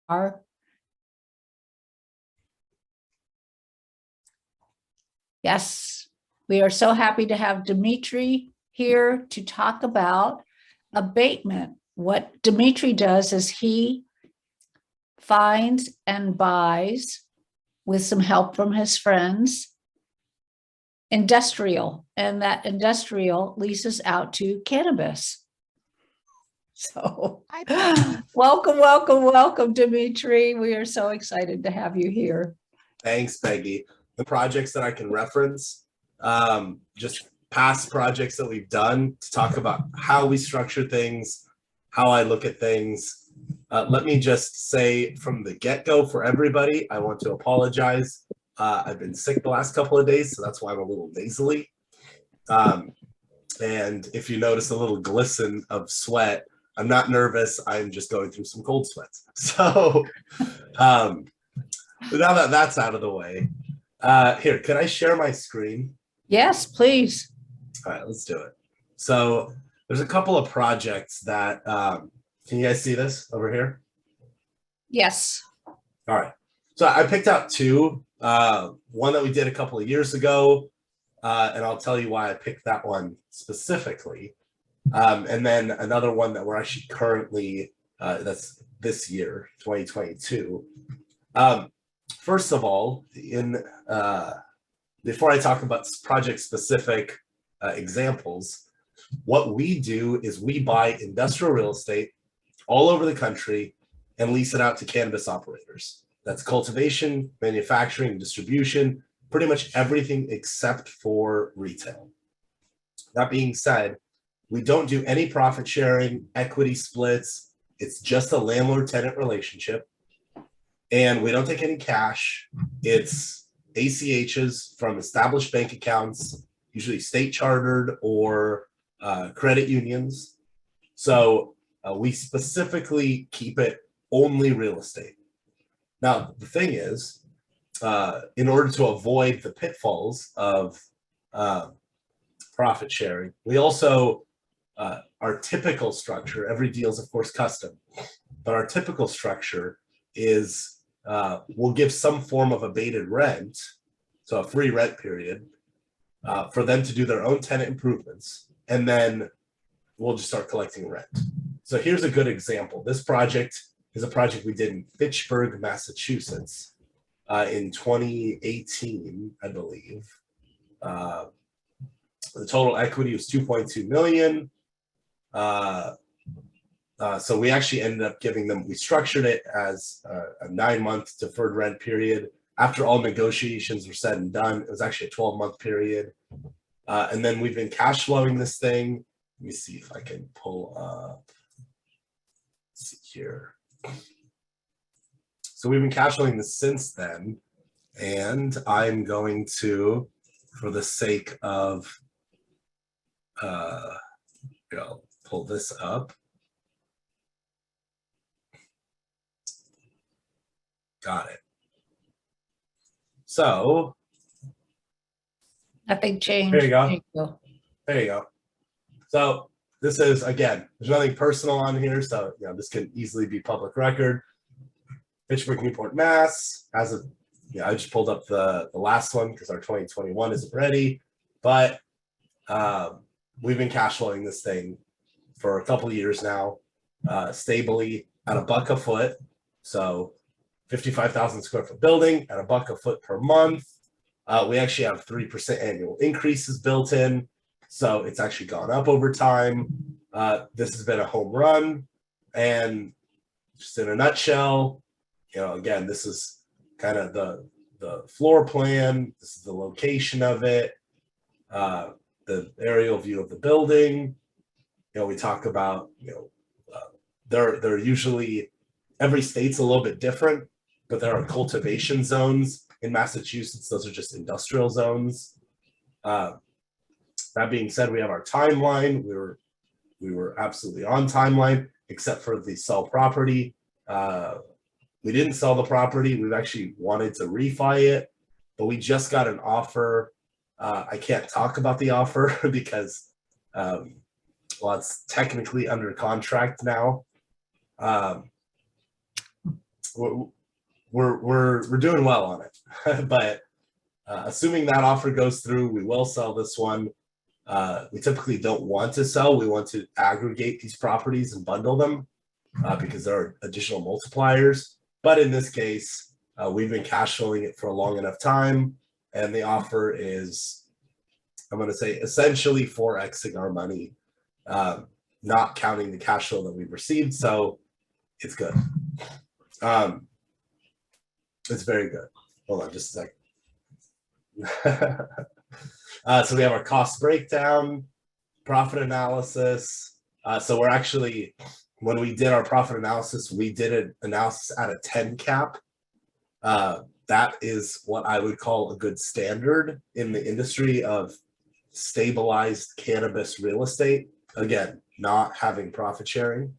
are. Yes, we are so happy to have Dmitry here to talk about abatement. What Dmitry does is he finds and buys, with some help from his friends, industrial, and that industrial leases out to cannabis. So welcome, Dmitry. We are so excited to have you here. Thanks, Peggy. The projects that I can reference, just past projects that we've done to talk about how we structure things, how I look at things. Let me just say from the get-go for everybody, I want to apologize. I've been sick the last couple of days, so that's why I'm a little nasally. And if you notice a little glisten of sweat, I'm not nervous. I'm just going through some cold sweats. So but now that that's out of the way, here, can I share my screen? Yes, please. All right, let's do it. So there's a couple of projects that, can you guys see this over here? Yes. All right. So I picked out two, one that we did a couple of years ago, and I'll tell you why I picked that one specifically. And then another one that we're actually currently, that's this year, 2022. First of all, before I talk about project-specific examples, what we do is we buy industrial real estate all over the country and lease it out to cannabis operators. That's cultivation, manufacturing, distribution, pretty much everything except for retail. That being said, we don't do any profit sharing, equity splits. It's just a landlord-tenant relationship. And we don't take any cash. It's ACHs from established bank accounts, usually state chartered or credit unions. So we specifically keep it only real estate. Now, the thing is, in order to avoid the pitfalls of profit sharing, we also, our typical structure, every deal is of course custom, but our typical structure is we'll give some form of abated rent, so a free rent period, for them to do their own tenant improvements, and then we'll just start collecting rent. So here's a good example. This project is a project we did in Fitchburg, Massachusetts, in 2018, I believe. The total equity was 2.2 million. So we actually ended up giving them, we structured it as a 9-month deferred rent period. After all negotiations were said and done, it was actually a 12-month period. And then we've been cash flowing this thing. Let me see if I can pull up, let's see here. So we've been cash flowing this since then. And I'm going to, for the sake of, I'll pull this up. Got it. So Nothing changed. There you go. There you go. There you go. So this is, again, there's nothing personal on here, so you know this can easily be public record. Fitchburg, Newport, Mass. As of, I just pulled up the last one because our 2021 isn't ready, but we've been cash flowing this thing for a couple of years now, stably at $1 a foot. So 55,000 square foot building at $1 a foot per month. We actually have 3% annual increases built in. So it's actually gone up over time. This has been a home run. And just in a nutshell, again, this is kind of the floor plan. This is the location of it, the aerial view of the building. We talk about, they're usually, every state's a little bit different, but there are cultivation zones in Massachusetts. Those are just industrial zones. That being said, we have our timeline. We were absolutely on timeline, except for the sell property. We didn't sell the property. We've actually wanted to refi it, but we just got an offer. I can't talk about the offer because, well, it's technically under contract now. we're doing well on it. But assuming that offer goes through, we will sell this one. We typically don't want to sell. We want to aggregate these properties and bundle them because there are additional multipliers. But in this case, we've been cash flowing it for a long enough time, and the offer is, I'm going to say, essentially 4xing our money, not counting the cash flow that we've received. So it's good. It's very good. Hold on just a second. So we have our cost breakdown, profit analysis. So we're actually, when we did our profit analysis, we did an analysis at a 10 cap. That is what I would call a good standard in the industry of stabilized cannabis real estate. Again, not having profit sharing.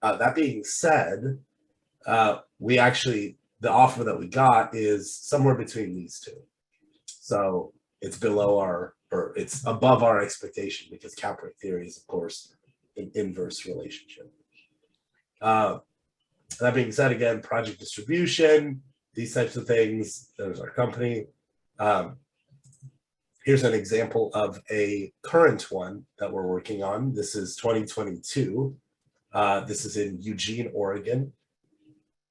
That being said, we actually, the offer that we got is somewhere between these two. So it's below our, or it's above our expectation, because cap rate theory is, of course, an inverse relationship. That being said, again, project distribution, these types of things, there's our company. Here's an example of a current one that we're working on. This is 2022. This is in Eugene, Oregon.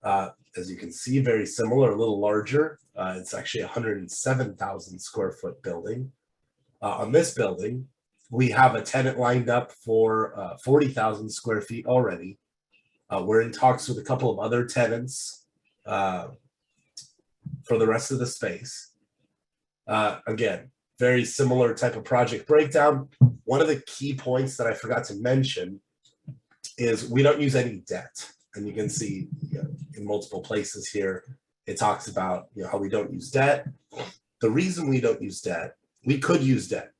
As you can see, very similar, a little larger. It's actually a 107,000 square foot building. On this building, we have a tenant lined up for 40,000 square feet already. We're in talks with a couple of other tenants for the rest of the space. Again, very similar type of project breakdown. One of the key points that I forgot to mention is we don't use any debt. And you can see, in multiple places here, it talks about how we don't use debt. The reason we don't use debt, we could use debt.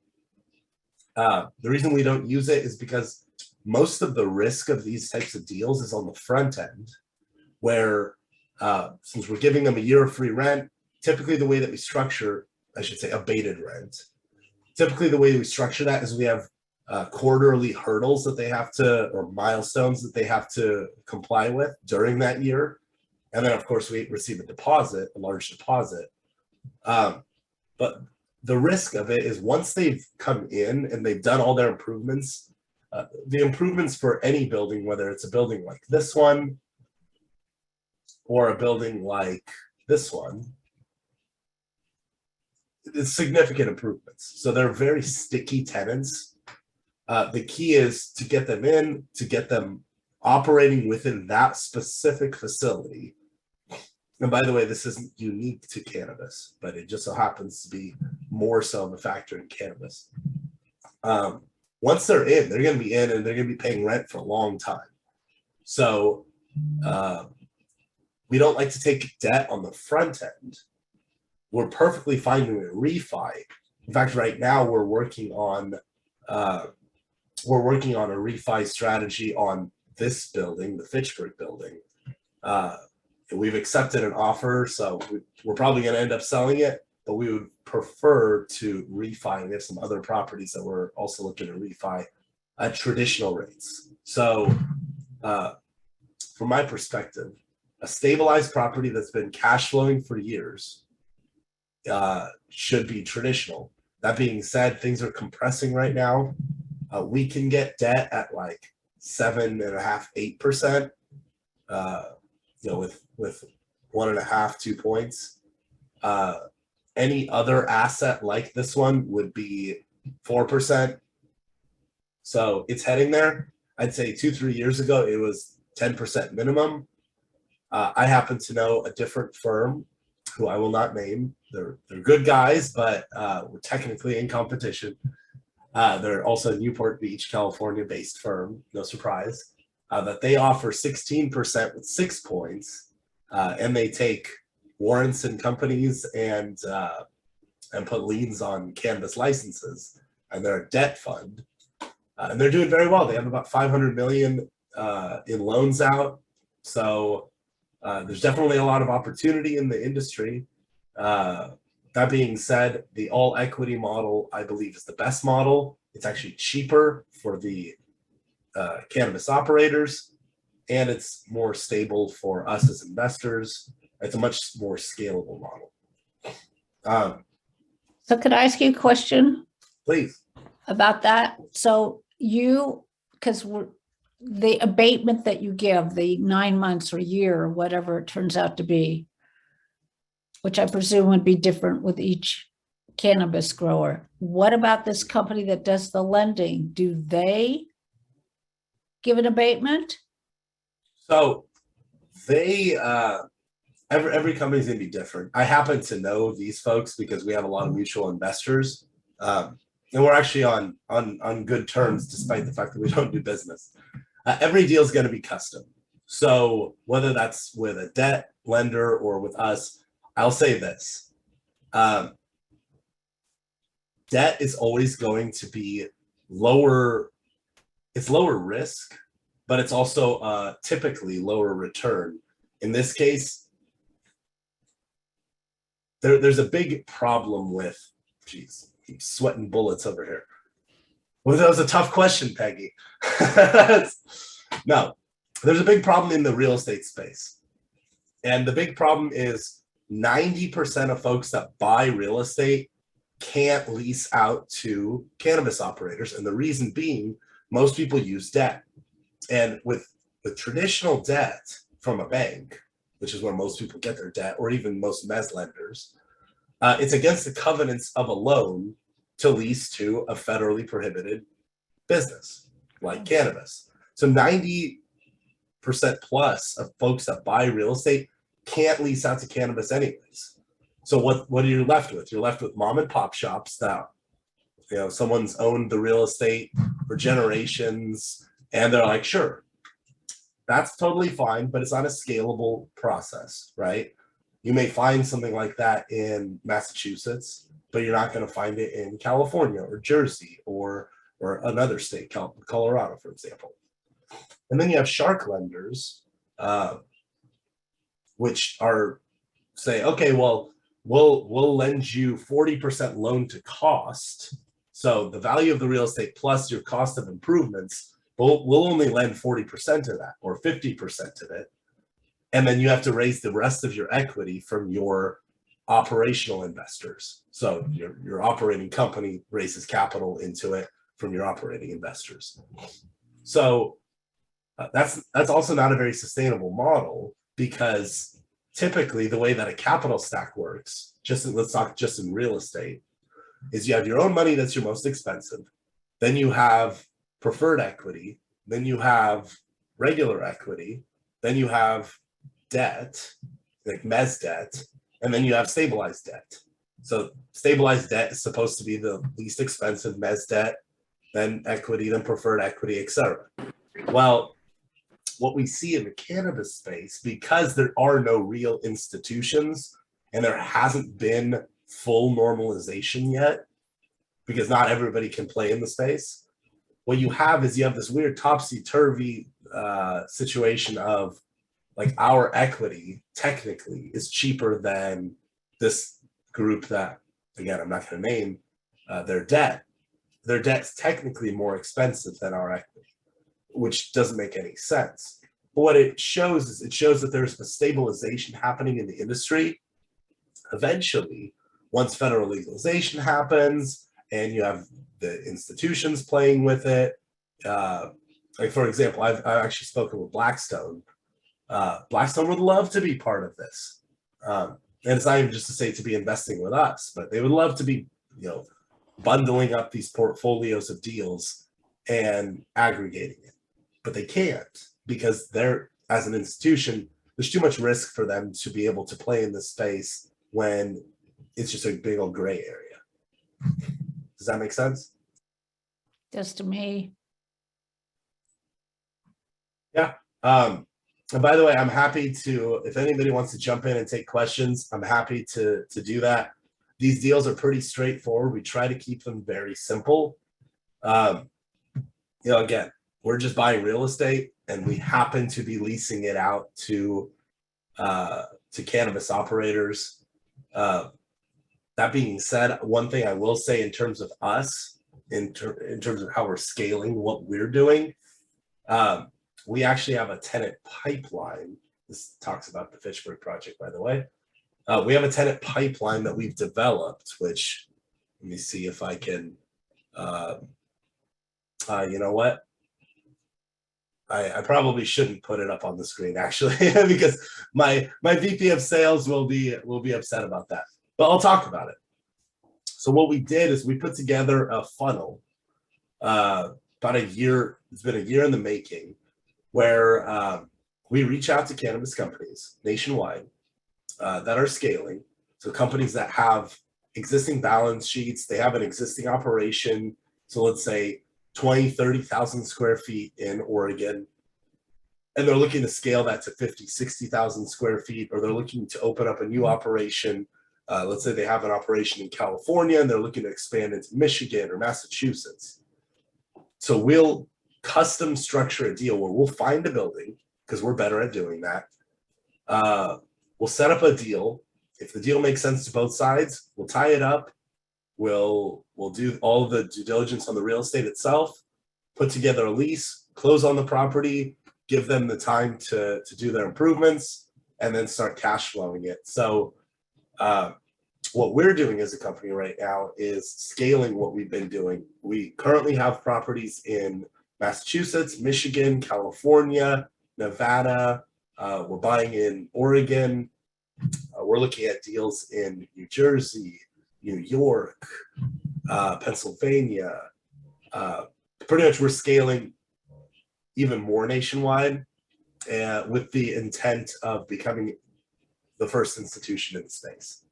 The reason we don't use it is because most of the risk of these types of deals is on the front end, where since we're giving them a year of free rent, typically the way that we structure, I should say abated rent, typically the way we structure that is we have quarterly hurdles that they have to, or milestones that they have to comply with during that year. And then of course we receive a deposit, a large deposit. But the risk of it is once they've come in and they've done all their improvements, the improvements for any building, whether it's a building like this one or a building like this one, it's significant improvements. So they're very sticky tenants. The key is to get them in, to get them operating within that specific facility. And by the way, this isn't unique to cannabis, but it just so happens to be more so of a factor in cannabis. Once they're in, they're going to be in and they're going to be paying rent for a long time. So we don't like to take debt on the front end. We're perfectly fine doing a refi. In fact, right now we're working on a refi strategy on this building, the Fitchburg building. We've accepted an offer, so we're probably going to end up selling it, but we would prefer to refi. We have some other properties that we're also looking to refi at traditional rates. So from my perspective, a stabilized property that's been cash flowing for years should be traditional. That being said, things are compressing right now. We can get debt at like 7.5%, 8%, with 1.5, 2 points. Any other asset like this one would be 4%. So it's heading there. I'd say 2-3 years ago, it was 10% minimum. I happen to know a different firm who I will not name. They're good guys, but we're technically in competition. They're also a Newport Beach, California based firm, no surprise, that they offer 16% with 6 points, and they take warrants in companies and put liens on cannabis licenses, and they're a debt fund, and they're doing very well. They have about 500 million in loans out, so there's definitely a lot of opportunity in the industry. That being said, the all equity model, I believe, is the best model. It's actually cheaper for the cannabis operators, and it's more stable for us as investors. It's a much more scalable model. So could I ask you a question Please. about that? So because the abatement that you give, the 9 months or year, or whatever it turns out to be, which I presume would be different with each cannabis grower. What about this company that does the lending? Do they give an abatement? So they every company's gonna be different. I happen to know these folks because we have a lot of mutual investors, and we're actually on good terms despite the fact that we don't do business. Every deal is going to be custom. So whether that's with a debt lender or with us, I'll say this: debt is always going to be lower. It's lower risk, but it's also typically lower return. In this case, there's a big problem with, geez, I'm sweating bullets over here. Well, that was a tough question, Peggy. No, there's a big problem in the real estate space. And the big problem is 90% of folks that buy real estate can't lease out to cannabis operators. And the reason being, most people use debt. And with traditional debt from a bank, which is where most people get their debt, or even most mezz lenders, it's against the covenants of a loan to lease to a federally prohibited business like cannabis. So 90% plus of folks that buy real estate can't lease out to cannabis anyways. So what are you left with? You're left with mom and pop shops that, someone's owned the real estate for generations, and they're like, sure, that's totally fine, but it's not a scalable process, right? You may find something like that in Massachusetts, but you're not going to find it in California or Jersey or another state, Colorado, for example. And then you have shark lenders, which are say, okay, well, we'll lend you 40% loan to cost. So the value of the real estate plus your cost of improvements, we'll only lend 40% of that or 50% of it. And then you have to raise the rest of your equity from your operational investors. So your operating company raises capital into it from your operating investors. So that's also not a very sustainable model, because typically the way that a capital stack works, let's talk just in real estate, is you have your own money that's your most expensive. Then you have preferred equity. Then you have regular equity. Then you have debt, like mezz debt, and then you have stabilized debt. So stabilized debt is supposed to be the least expensive mezz debt, then equity, then preferred equity, etc. Well, what we see in the cannabis space, because there are no real institutions and there hasn't been full normalization yet, because not everybody can play in the space, what you have is you have this weird topsy-turvy situation of, like, our equity technically is cheaper than this group that, again, I'm not going to name, their debt. Their debt's technically more expensive than our equity, which doesn't make any sense. But what it shows is that there's a stabilization happening in the industry. Eventually, once federal legalization happens and you have the institutions playing with it, like, for example, I've actually spoken with Blackstone. Blackstone would love to be part of this. And it's not even just to say to be investing with us, but they would love to be, bundling up these portfolios of deals and aggregating it. But they can't, because they're, as an institution, there's too much risk for them to be able to play in this space when it's just a big old gray area. Does that make sense? Just to me. Yeah. And by the way, I'm happy to, if anybody wants to jump in and take questions, I'm happy to do that. These deals are pretty straightforward. We try to keep them very simple. Again, we're just buying real estate, and we happen to be leasing it out to cannabis operators. That being said, one thing I will say in terms of us, in terms of how we're scaling what we're doing, we actually have a tenant pipeline. This talks about the Fitchburg project, by the way. We have a tenant pipeline that we've developed, which, let me see if I can, you know what? I probably shouldn't put it up on the screen actually, because my VP of sales will be upset about that. But I'll talk about it. So what we did is we put together a funnel about a year. It's been a year in the making, where we reach out to cannabis companies nationwide that are scaling. So companies that have existing balance sheets, they have an existing operation. So let's say 20, 30,000 square feet in Oregon, and they're looking to scale that to 50, 60,000 square feet, or they're looking to open up a new operation. Let's say they have an operation in California and they're looking to expand into Michigan or Massachusetts. So we'll custom structure a deal where we'll find a building, because we're better at doing that. We'll set up a deal. If the deal makes sense to both sides, we'll tie it up. We'll do all of the due diligence on the real estate itself, put together a lease, close on the property, give them the time to do their improvements, and then start cash flowing it. So what we're doing as a company right now is scaling what we've been doing. We currently have properties in Massachusetts, Michigan, California, Nevada. We're buying in Oregon. We're looking at deals in New Jersey, New York, Pennsylvania. Pretty much we're scaling even more nationwide, with the intent of becoming the first institution in the space.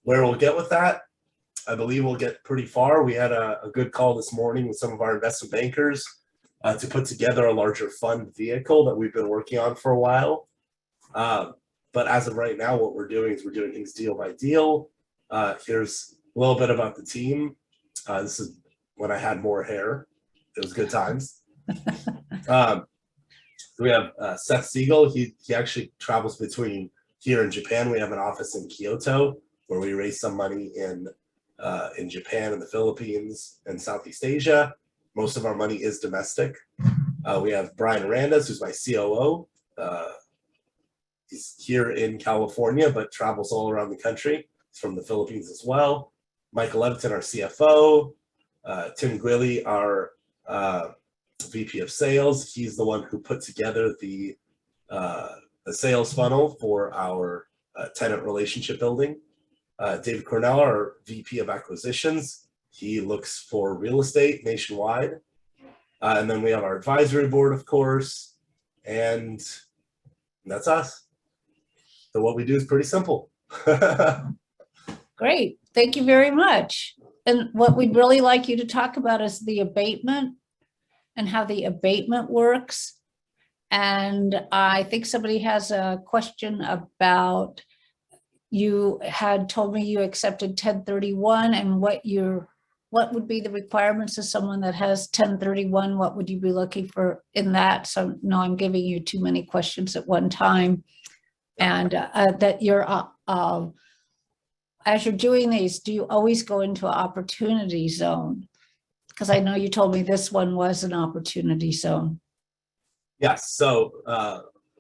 Where we'll get with that, I believe we'll get pretty far. We had a good call this morning with some of our investment bankers to put together a larger fund vehicle that we've been working on for a while. But as of right now, what we're doing is we're doing things deal by deal. Here's a little bit about the team. This is when I had more hair. It was good times. We have Seth Siegel. He actually travels between here and Japan. We have an office in Kyoto where we raise some money in Japan and the Philippines and Southeast Asia. Most of our money is domestic. We have Brian Arandas, who's my COO. He's here in California, but travels all around the country. He's from the Philippines as well. Michael Leviton, our CFO. Tim Gwilly, our VP of sales. He's the one who put together the sales funnel for our tenant relationship building. David Cornell, our VP of acquisitions. He looks for real estate nationwide. And then we have our advisory board, of course, and that's us. So what we do is pretty simple. Great. Thank you very much. And what we'd really like you to talk about is the abatement and how the abatement works. And I think somebody has a question about, you had told me you accepted 1031 and what would be the requirements of someone that has 1031? What would you be looking for in that? So no, I'm giving you too many questions at one time. And that you're, as you're doing these, do you always go into an opportunity zone? Because I know you told me this one was an opportunity zone. Yes. So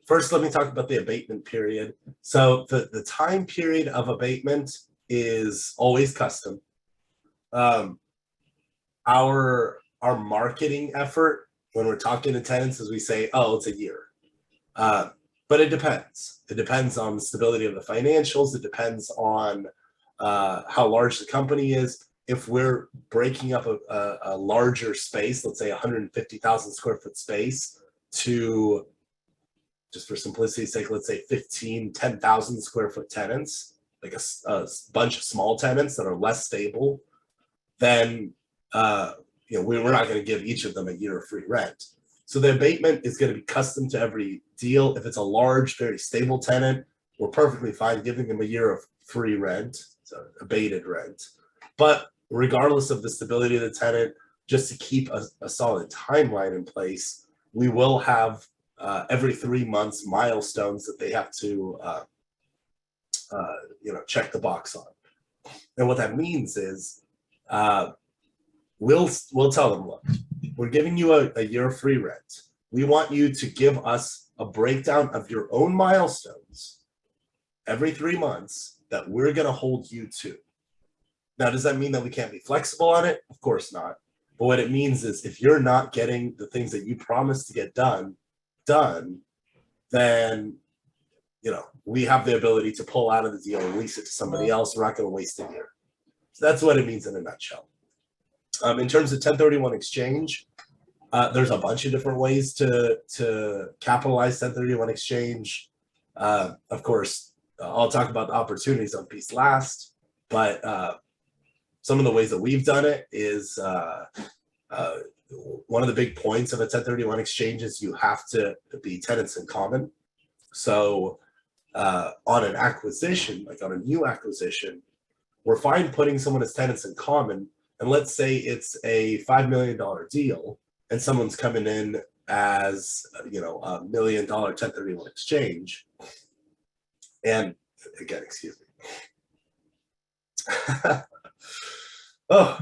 first, let me talk about the abatement period. So the time period of abatement is always custom. Our marketing effort when we're talking to tenants is we say, oh, it's a year. But it depends. It depends on the stability of the financials. It depends on how large the company is. If we're breaking up a larger space, let's say 150,000 square foot space to, just for simplicity's sake, let's say 10,000 square foot tenants, like a bunch of small tenants that are less stable, then we're not going to give each of them a year of free rent. So the abatement is going to be custom to every deal. If it's a large, very stable tenant, we're perfectly fine giving them a year of free rent, so abated rent. But regardless of the stability of the tenant, just to keep a solid timeline in place, we will have every 3 months milestones that they have to check the box on. And what that means is we'll tell them, look, we're giving you a year of free rent. We want you to give us a breakdown of your own milestones every 3 months that we're going to hold you to. Now, does that mean that we can't be flexible on it? Of course not. But what it means is if you're not getting the things that you promised to get done, then, you know, we have the ability to pull out of the deal and lease it to somebody else. We're not going to waste a year. So that's what it means in a nutshell. In terms of 1031 exchange, there's a bunch of different ways to capitalize 1031 exchange. Of course, I'll talk about the opportunity zone piece last, but some of the ways that we've done it is one of the big points of a 1031 exchange is you have to be tenants in common. So on an acquisition, like on a new acquisition, we're fine putting someone as tenants in common. And let's say it's a $5 million deal and someone's coming in as, you know, $1 million 1031 exchange. And again, excuse me. Oh,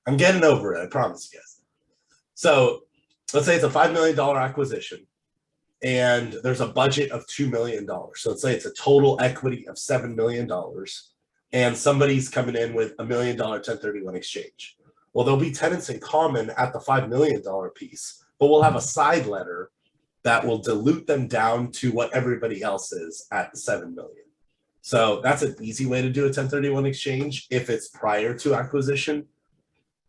I'm getting over it, I promise you guys. So let's say it's a $5 million acquisition and there's a budget of $2 million. So let's say it's a total equity of $7 million and somebody's coming in with $1 million 1031 exchange. Well, there'll be tenants in common at the $5 million piece, but we'll have a side letter that will dilute them down to what everybody else is at the 7 million. So that's an easy way to do a 1031 exchange if it's prior to acquisition.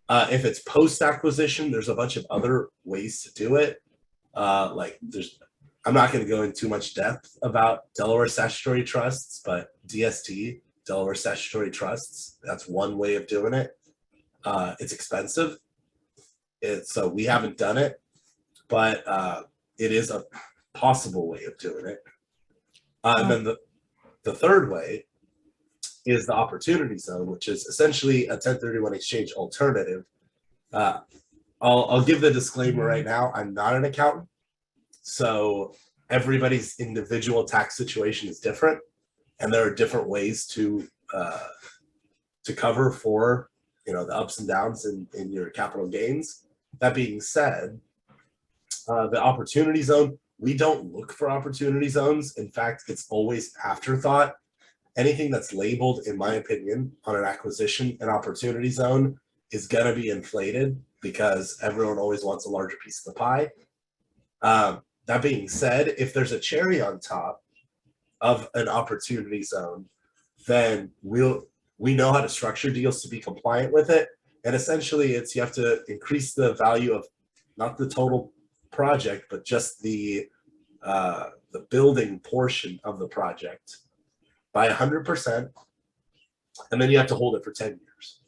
If it's post acquisition, there's a bunch of other ways to do it. I'm not going to go into too much depth about Delaware statutory trusts, but DST, Delaware statutory trusts, that's one way of doing it. It's expensive. So we haven't done it, but it is a possible way of doing it. And then the third way is the opportunity zone, which is essentially a 1031 exchange alternative. I'll give the disclaimer right now. I'm not an accountant, so everybody's individual tax situation is different, and there are different ways to cover for, you know, the ups and downs in your capital gains. That being said, the opportunity zone, we don't look for opportunity zones. In fact, it's always afterthought. Anything that's labeled, in my opinion, on an acquisition, an opportunity zone is going to be inflated because everyone always wants a larger piece of the pie. That being said, if there's a cherry on top of an opportunity zone, then we know how to structure deals to be compliant with it. And essentially it's, you have to increase the value of not the total project, but just the building portion of the project by 100%. And then you have to hold it for 10 years.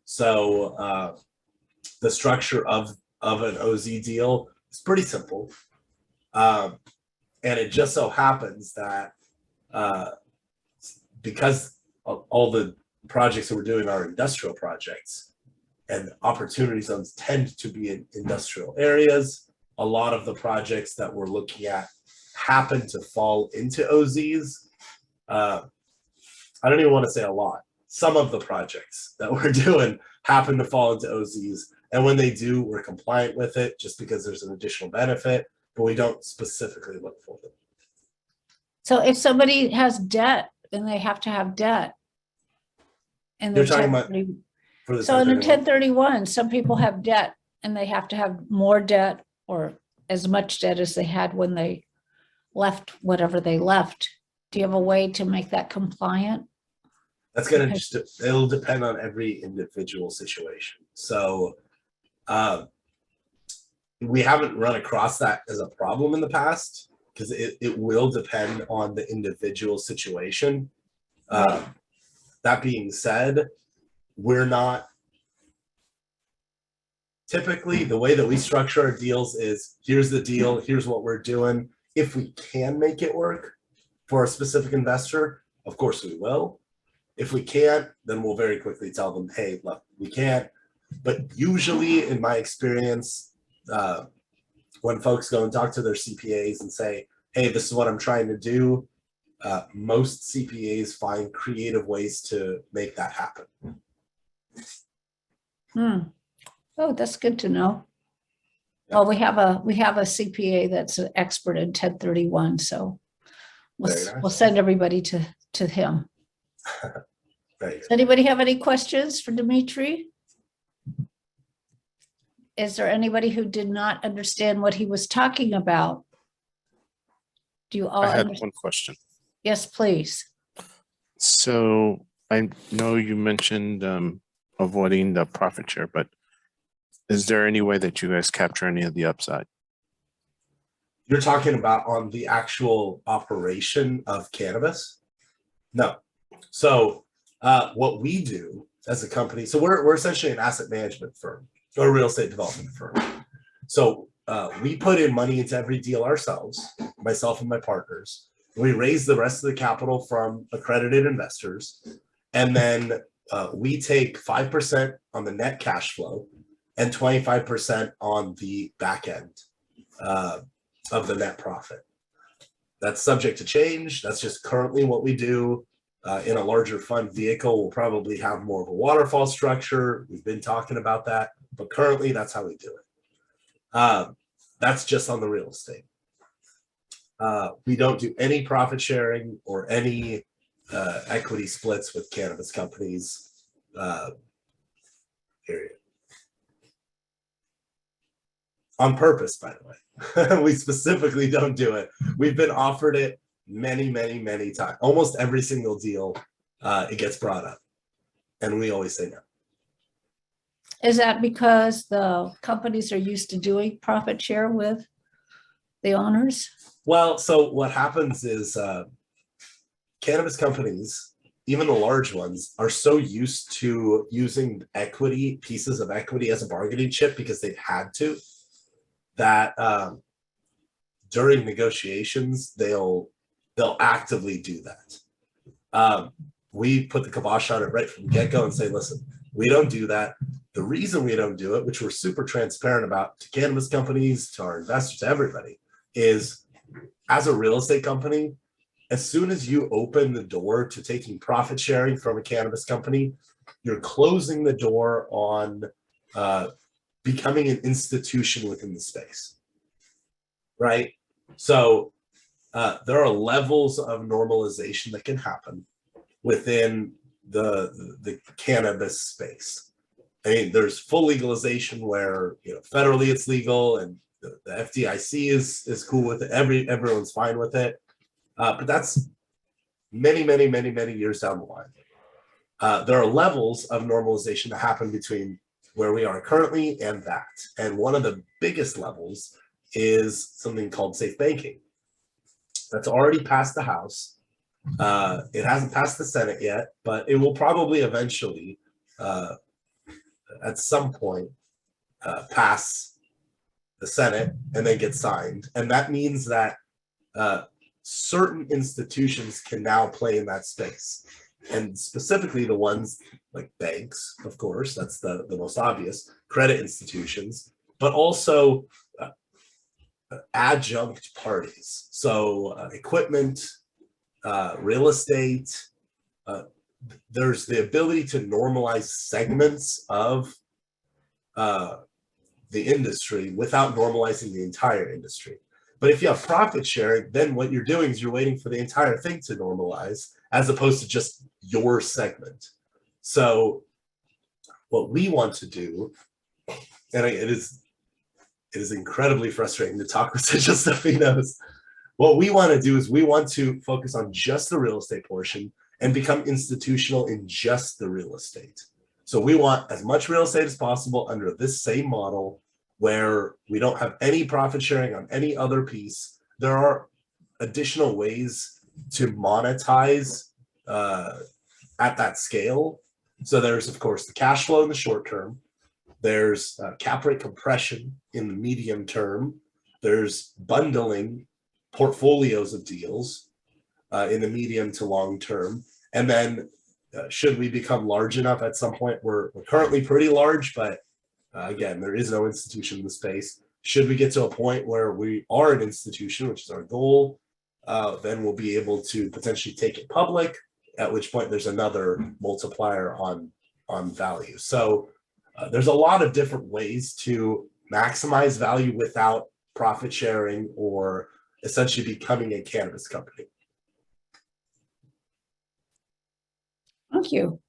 So the structure of an OZ deal is pretty simple. And it just so happens that because all the projects that we're doing are industrial projects, and opportunity zones tend to be in industrial areas, a lot of the projects that we're looking at happen to fall into OZs. I don't even want to say a lot. Some of the projects that we're doing happen to fall into OZs. And when they do, we're compliant with it just because there's an additional benefit, but we don't specifically look for them. So if somebody has debt, then they have to have debt. And You're talking about for the so in a 1031? 1031, some people have debt and they have to have more debt or as much debt as they had when they left whatever they left. Do you have a way to make that compliant? That's going to it'll depend on every individual situation. So we haven't run across that as a problem in the past because it will depend on the individual situation. Right. That being said, we're not typically, the way that we structure our deals is here's the deal, here's what we're doing. If we can make it work for a specific investor, of course we will. If we can't, then we'll very quickly tell them, hey, look, we can't. But usually in my experience, when folks go and talk to their CPAs and say, hey, this is what I'm trying to do, most CPAs find creative ways to make that happen. Oh, that's good to know. Well, we have a CPA that's an expert in 1031, so Very nice. we'll send everybody to him. Right. Does anybody have any questions for Dmitry? Is there anybody who did not understand what he was talking about? Do you all I had understand? one question. Yes, please. So I know you mentioned avoiding the profit share, but is there any way that you guys capture any of the upside? You're talking about on the actual operation of cannabis? No. So what we do as a company, so we're essentially an asset management firm or a real estate development firm. So we put in money into every deal ourselves, myself and my partners. We raise the rest of the capital from accredited investors. And then we take 5% on the net cash flow and 25% on the back end of the net profit. That's subject to change. That's just currently what we do. In a larger fund vehicle, we'll probably have more of a waterfall structure. We've been talking about that, but currently that's how we do it. That's just on the real estate. We don't do any profit sharing or any equity splits with cannabis companies, period. On purpose, by the way. We specifically don't do it. We've been offered it many times. Almost every single deal, it gets brought up. And we always say no. Is that because the companies are used to doing profit share with the owners? Well, so what happens is cannabis companies, even the large ones, are so used to using equity, pieces of equity as a bargaining chip because they've had to, that during negotiations, they'll actively do that. We put the kibosh on it right from the get-go and say, listen, we don't do that. The reason we don't do it, which we're super transparent about to cannabis companies, to our investors, to everybody, is as a real estate company, as soon as you open the door to taking profit sharing from a cannabis company, you're closing the door on becoming an institution within the space, right? So there are levels of normalization that can happen within the cannabis space. I mean, there's full legalization where, you know, federally it's legal and the FDIC is cool with it. Everyone's fine with it. But that's many years down the line. There are levels of normalization that happen between where we are currently and that. And one of the biggest levels is something called safe banking. That's already passed the House. It hasn't passed the Senate yet, but it will probably eventually, at some point, pass the Senate and then get signed. And that means that certain institutions can now play in that space. And specifically the ones like banks, of course, that's the most obvious, credit institutions, but also adjunct parties. So equipment, real estate, there's the ability to normalize segments of the industry without normalizing the entire industry. But if you have profit sharing, then what you're doing is you're waiting for the entire thing to normalize as opposed to just your segment. So what we want to do, and it is incredibly frustrating to talk with such a stuffy nose. What we want to do is we want to focus on just the real estate portion and become institutional in just the real estate. So we want as much real estate as possible under this same model where we don't have any profit sharing on any other piece. There are additional ways to monetize at that scale. So there's, of course, the cash flow in the short term. There's cap rate compression in the medium term. There's bundling portfolios of deals in the medium to long term. And then should we become large enough at some point, we're currently pretty large, but again, there is no institution in the space. Should we get to a point where we are an institution, which is our goal, then we'll be able to potentially take it public, at which point there's another multiplier on value. So there's a lot of different ways to maximize value without profit sharing or essentially becoming a cannabis company. Thank you.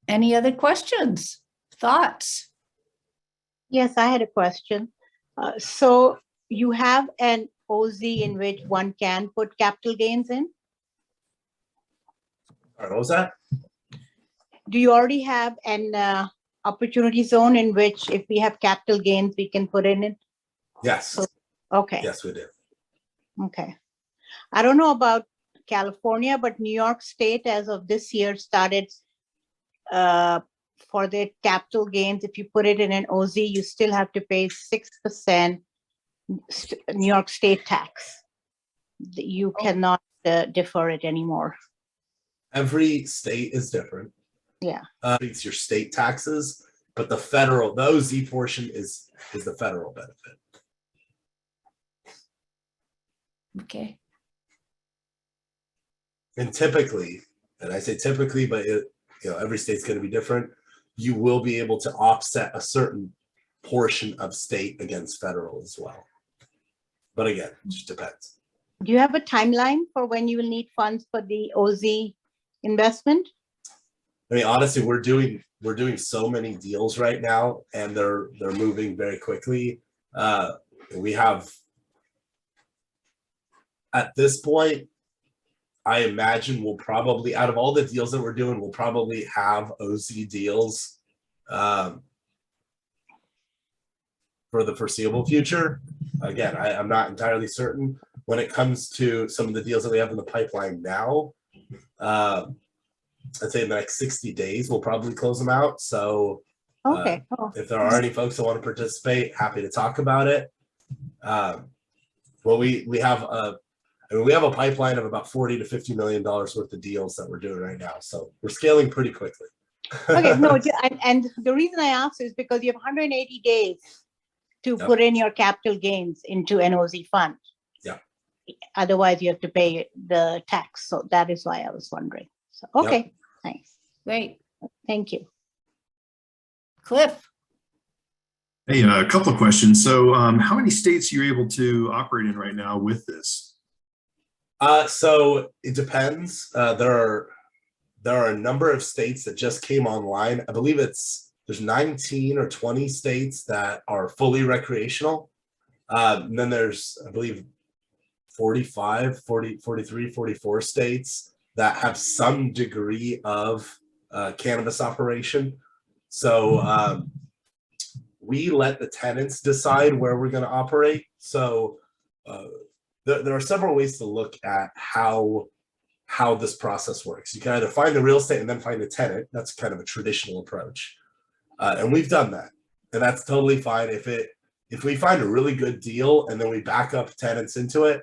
Any other questions, thoughts? Yes, I had a question. So you have an OZ in which one can put capital gains in? All right, what was that? Do you already have an opportunity zone in which if we have capital gains, we can put in it? Yes. Okay, Yes, we do. okay. I don't know about California, but New York State as of this year started for their capital gains. If you put it in an OZ, you still have to pay 6% New York State tax. You cannot defer it anymore. Every state is different. Yeah. It's your state taxes, but the federal, the OZ portion is the federal benefit. Okay. And typically, and I say typically, but every state's going to be different. You will be able to offset a certain portion of state against federal as well. But again, it just depends. Do you have a timeline for when you will need funds for the OZ investment? I mean, honestly, we're doing so many deals right now, and they're moving very quickly. We have, at this point, I imagine we'll probably, out of all the deals that we're doing, we'll probably have OZ deals for the foreseeable future. Again, I'm not entirely certain. When it comes to some of the deals that we have in the pipeline now, I'd say in the next 60 days, we'll probably close them out. So Okay. if there are any folks that want to participate, happy to talk about it. Well, we have a pipeline of about $40 to $50 million worth of deals that we're doing right now. So we're scaling pretty quickly. Okay, no, and the reason I asked is because you have 180 days to Yep. put in your capital gains into an OZ fund. Yeah. Otherwise, you have to pay the tax. So that is why I was wondering. So, okay, thanks. Great. Thank you. Cliff? Hey, a couple of questions. So how many states are you able to operate in right now with this? So it depends. There are a number of states that just came online. I believe there's 19 or 20 states that are fully recreational. And then there's, I believe, 43, 44 states that have some degree of cannabis operation. So we let the tenants decide where we're going to operate. So there are several ways to look at how this process works. You can either find the real estate and then find a tenant. That's kind of a traditional approach. And we've done that. And that's totally fine. If we find a really good deal and then we back up tenants into it,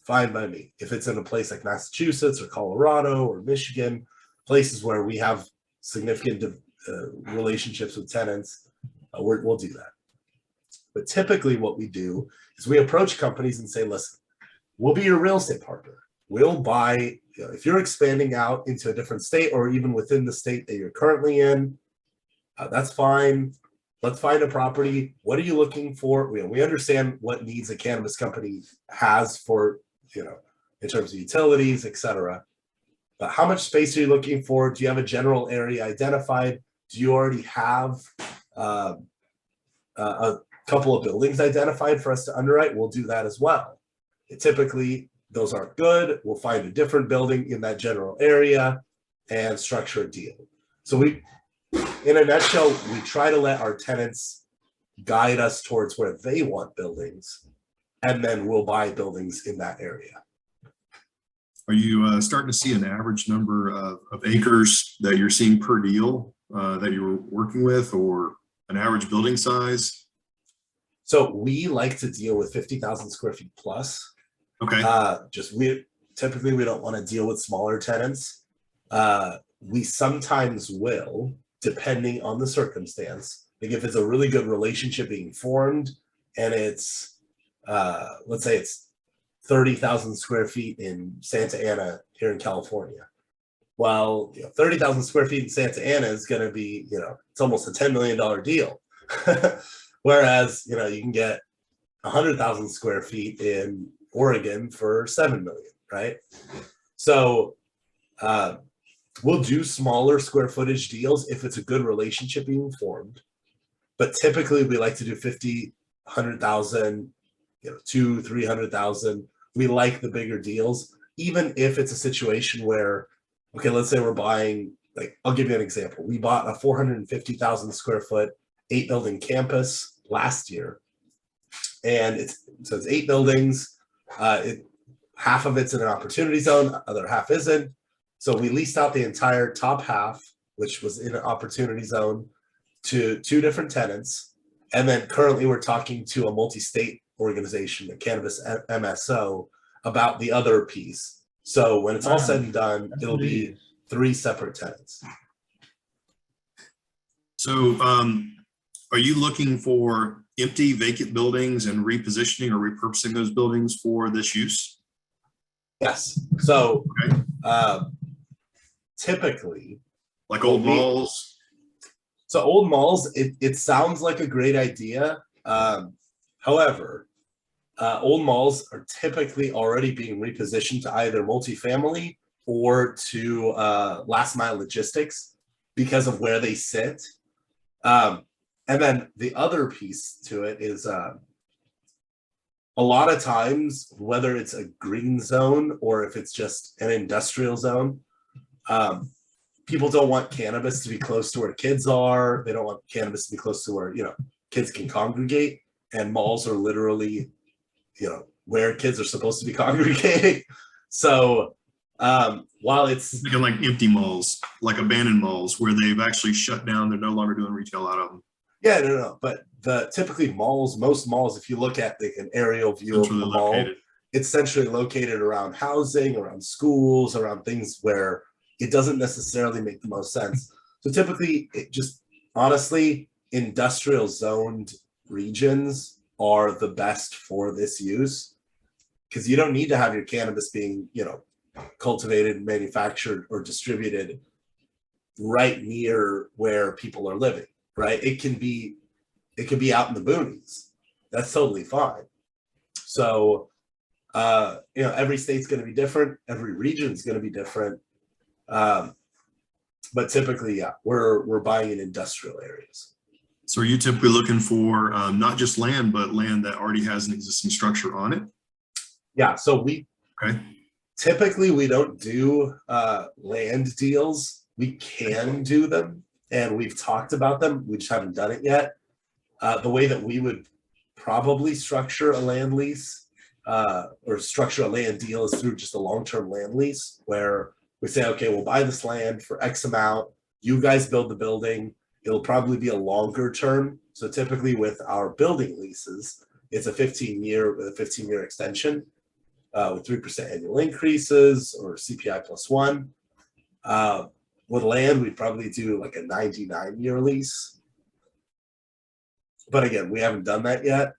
fine by me. If it's in a place like Massachusetts or Colorado or Michigan, places where we have significant relationships with tenants, we'll do that. But typically what we do is we approach companies and say, listen, we'll be your real estate partner. We'll buy, if you're expanding out into a different state or even within the state that you're currently in, that's fine. Let's find a property. What are you looking for? We understand what needs a cannabis company has for, in terms of utilities, et cetera. But how much space are you looking for? Do you have a general area identified? Do you already have a couple of buildings identified for us to underwrite? We'll do that as well. Typically, those aren't good. We'll find a different building in that general area and structure a deal. So in a nutshell, we try to let our tenants guide us towards where they want buildings, and then we'll buy buildings in that area. Are you starting to see an average number of acres that you're seeing per deal that you're working with, or an average building size? So we like to deal with 50,000 square feet plus. Okay. Typically we don't want to deal with smaller tenants. We sometimes will, depending on the circumstance. Like if it's a really good relationship being formed and it's, let's say it's 30,000 square feet in Santa Ana here in California. Well, 30,000 square feet in Santa Ana is going to be, it's almost a $10 million deal. Whereas, you know, you can get 100,000 square feet in Oregon for 7 million, right? So we'll do smaller square footage deals if it's a good relationship being formed. But typically we like to do 50, 100,000, you know, 200,000, 300,000. We like the bigger deals, even if it's a situation where, okay, let's say we're buying, like, I'll give you an example. We bought a 450,000 square foot 8-building campus last year. And it's 8 buildings. Half of it's in an opportunity zone, other half isn't. So we leased out the entire top half, which was in an opportunity zone, to 2 different tenants. And then currently we're talking to a multi-state organization, the Cannabis MSO, about the other piece. So when it's all said and done, it'll be 3 separate tenants. So are you looking for empty vacant buildings and repositioning or repurposing those buildings for this use? Yes. So typically, Like old malls? so old malls, it sounds like a great idea. However, old malls are typically already being repositioned to either multifamily or to last mile logistics because of where they sit. And then the other piece to it is a lot of times, whether it's a green zone or if it's just an industrial zone, people don't want cannabis to be close to where kids are. They don't want cannabis to be close to where, you know, kids can congregate, and malls are literally, you know, where kids are supposed to be congregating. So while it's Thinking like empty malls, like abandoned malls where they've actually shut down, they're no longer doing retail out of them. yeah, no, but typically malls, most malls, if you look at like an aerial view of the Centrally mall, located. it's centrally located around housing, around schools, around things where it doesn't necessarily make the most sense. So typically, it just honestly, industrial zoned regions are the best for this use, because you don't need to have your cannabis being, you know, cultivated, manufactured, or distributed right near where people are living, right? It can be out in the boonies. That's totally fine. So you know, every state's going to be different, every region's going to be different. But typically, yeah, we're buying in industrial areas. So are you typically looking for not just land, but land that already has an existing structure on it? Yeah, so we typically we don't do land deals. We can do them, and we've talked about them. We just haven't done it yet. The way that we would probably structure a land lease or structure a land deal is through just a long-term land lease, where we say, okay, we'll buy this land for X amount. You guys build the building. It'll probably be a longer term. So typically with our building leases, it's a 15-year with a 15-year extension with 3% annual increases or CPI +1. With land, we'd probably do like a 99-year lease. But again, we haven't done that yet.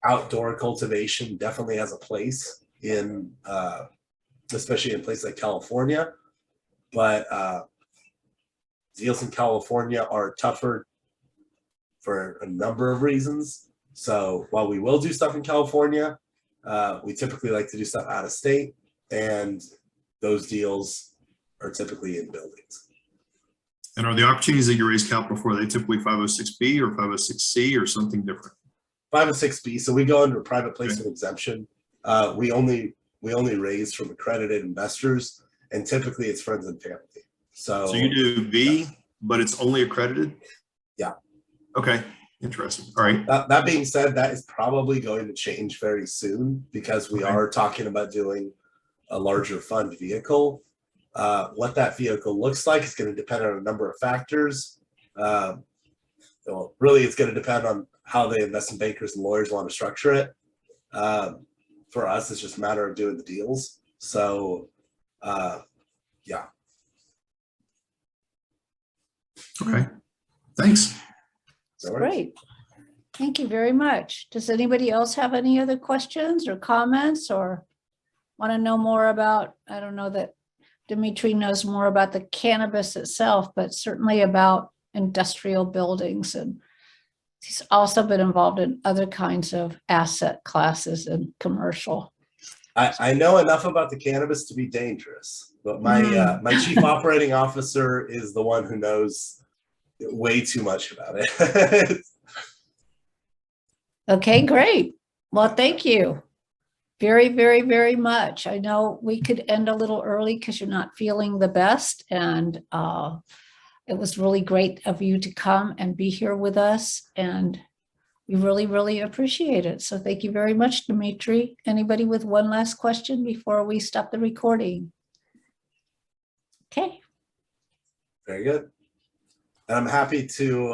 Outdoor cultivation definitely has a place in, especially in places like California. But deals in California are tougher for a number of reasons. So while we will do stuff in California, we typically like to do stuff out of state, and those deals are typically in buildings. And are the opportunities that you raise capital for, are they typically 506B or 506C or something different? 506B, so we go under a private placement exemption. We only raise from accredited investors, and typically it's friends and family. So you do B, but it's only accredited? Yeah. Okay, interesting. All right. That being said, that is probably going to change very soon, because we are talking about doing a larger fund vehicle. What that vehicle looks like is going to depend on a number of factors. Well, really, it's going to depend on how the investment bankers and lawyers want to structure it. For us, it's just a matter of doing the deals. So, yeah. Okay, thanks. Great. Thank you very much. Does anybody else have any other questions or comments, or want to know more about, I don't know that Dmitry knows more about the cannabis itself, but certainly about industrial buildings and He's also been involved in other kinds of asset classes and commercial. I know enough about the cannabis to be dangerous, but my chief operating officer is the one who knows way too much about it. Okay, great. Well, thank you very, very, very much. I know we could end a little early because you're not feeling the best, and it was really great of you to come and be here with us, and we really, really appreciate it. So thank you very much, Dmitry. Anybody with one last question before we stop the recording? Okay. Very good. And I'm happy to